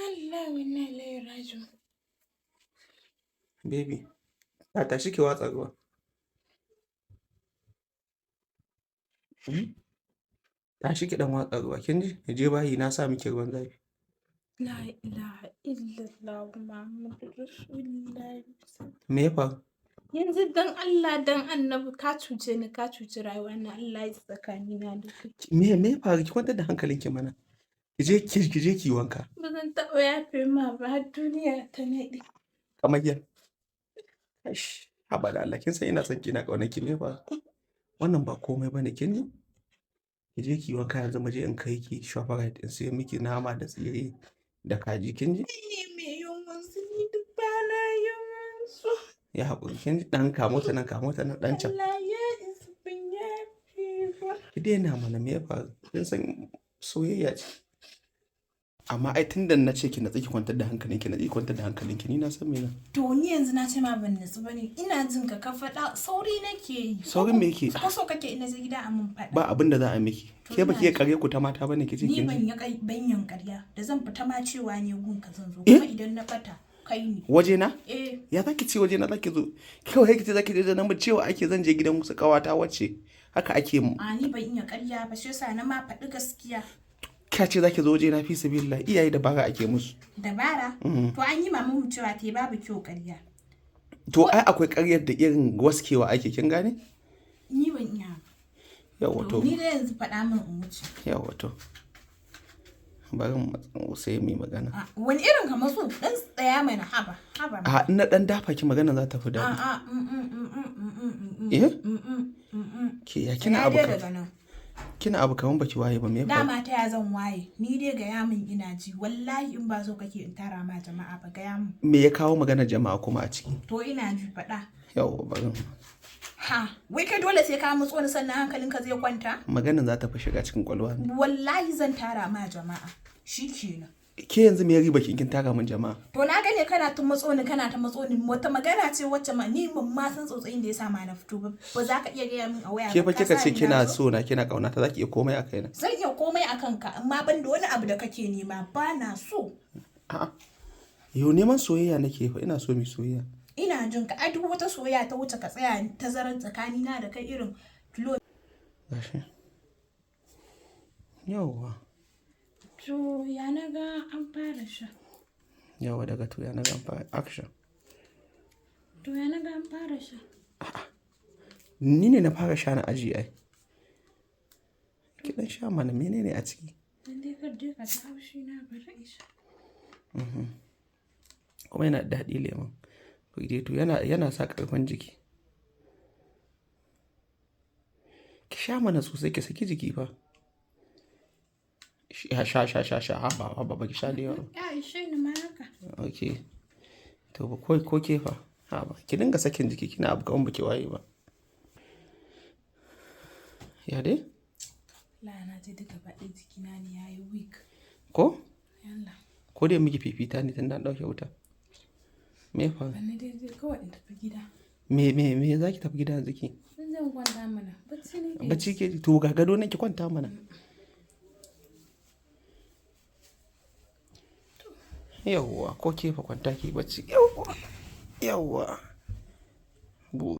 Allah wannan lai raju. Baby, ta tashi ki watsa ruwa. Tashi ki dan watsa ruwa, kin ji? Ki je bayi na sa miki ruwan zafi. La ilaha illallah Muhammadu Rasulullah. Me ya faru? Yanzu dan Allah dan Annabi ka cuce ni ka cuci rayuwa na Allah ya tsakanina da kai. Me ya faru? Ki kwantar da hankalinki mana. Ki je ki wanka. Ba zan taɓa yafe ma ba har duniya ta naɗe. Kamar ya. Ash, haba da Allah, kin san ina son kina ƙaunar ki me fa? Wannan ba komai bane kin ji? Ki je ki wanka yanzu mu je in kai ki Shoprite in sayo miki nama da tsire da kaji kin ji? Ni mai yunwan su ni duk ba na yunwan su. Ya haƙuri kin ji dan kamo ta nan dan can. Allah ya isa ban yafe ba. Ki daina mana me ya faru? Kin san soyayya ce. Amma ai tun da na ce ki natsi ki kwantar da hankalinki na kwantar da hankalinki ni na san me na. To ni yanzu na ce ma ban natsu bane ina jin ka faɗa sauri nake yi. Saurin me yake? Ko so kake ina je gida a mun faɗa. Ba abin da za a miki. Ke baki ya kare ku ta mata bane ki ce kin ji. Ni ban yin ƙarya da zan fita ma cewa ne gun ka zan zo kuma idan na fata kai ne. Waje na? Eh. Ya zaki ce waje na zaki zo. Kawai ki ce zaki je da nan cewa ake zan je gidan musu kawata wacce haka ake mu. A ni ban iya ƙarya ba shi yasa na ma faɗi gaskiya. Ka ce zaki zo waje na fi sabilillah iyaye dabara ake musu. Dabara? To an yi mamu cewa te babu kyau ƙarya. To ai akwai ƙaryar da irin waskewa ake kin gane? Ni ban iya ba. Yawa to. Ni da yanzu faɗa min in wuce. Yawa to. Bari mu sai mu magana. Wani irin ka matso dan tsaya mana haba. A ina dan dafa ki magana za ta fi daɗi. Ke ya kina abu ka? Kina abu kaman baki waye ba me fa? Dama ta ya zan waye. Ni dai ga yamin ina ji. Wallahi in ba so kake in tara ma jama'a ba ga yamin. Me ya kawo magana jama'a kuma a ciki? To ina ji faɗa. Yawa bari. Ha, wai kai dole sai ka mutso ni sannan hankalinka zai kwanta? Maganin za ta fi shiga cikin kwalwa. Wallahi zan tara ma jama'a. Shikenan. Ke yanzu me riba kin tara min jama'a? To na gane kana ta matso ni wata magana ce wacce ma ni ban ma san tsotsayin da ya sa ma na fito ba. Ba za ka iya gaya min a waya ba. Ke fa kika ce kina so na kina kauna ta zaki iya komai a kaina. Zan iya komai a kanka amma ban da wani abu da kake nema ba na so. A'a. Yau neman soyayya nake fa ina so mi soyayya. Ina jin ka ai duk wata soyayya ta wuce ka tsaya tazaran tsakanina da kai irin kilo. Gashi. Yawwa. To ya naga an fara sha. Yawwa daga to ya naga an fara action. To ya naga an fara sha. Ni ne na fara sha na aji ai. Ki dan sha mana menene a ciki? Dan dai kar dai ka ta haushi na bari isha. Kuma yana da daɗi lemon. To yana sa ƙarfin jiki. Ki sha mana sosai ki saki jiki fa. Sha haba ba ki sha da yawa. Ya ishe ni ma haka. Okay. To ko ke fa? Haba ki dinga sakin jiki kina abu kaman baki waye ba. Ya dai? La na ji duka baɗi jikina ne yayi weak. Ko? Yalla. Ko dai miki fifita ne tun da ɗauke wuta. Me fa? Bani dai kawai in tafi gida. Me za ki tafi gida yanzu ki? Zan kwanta mana. Bacci ne. Bacci ke to ga gado nan ki kwanta mana. Yawwa ko ke fa kwanta ki bacci. Yawwa.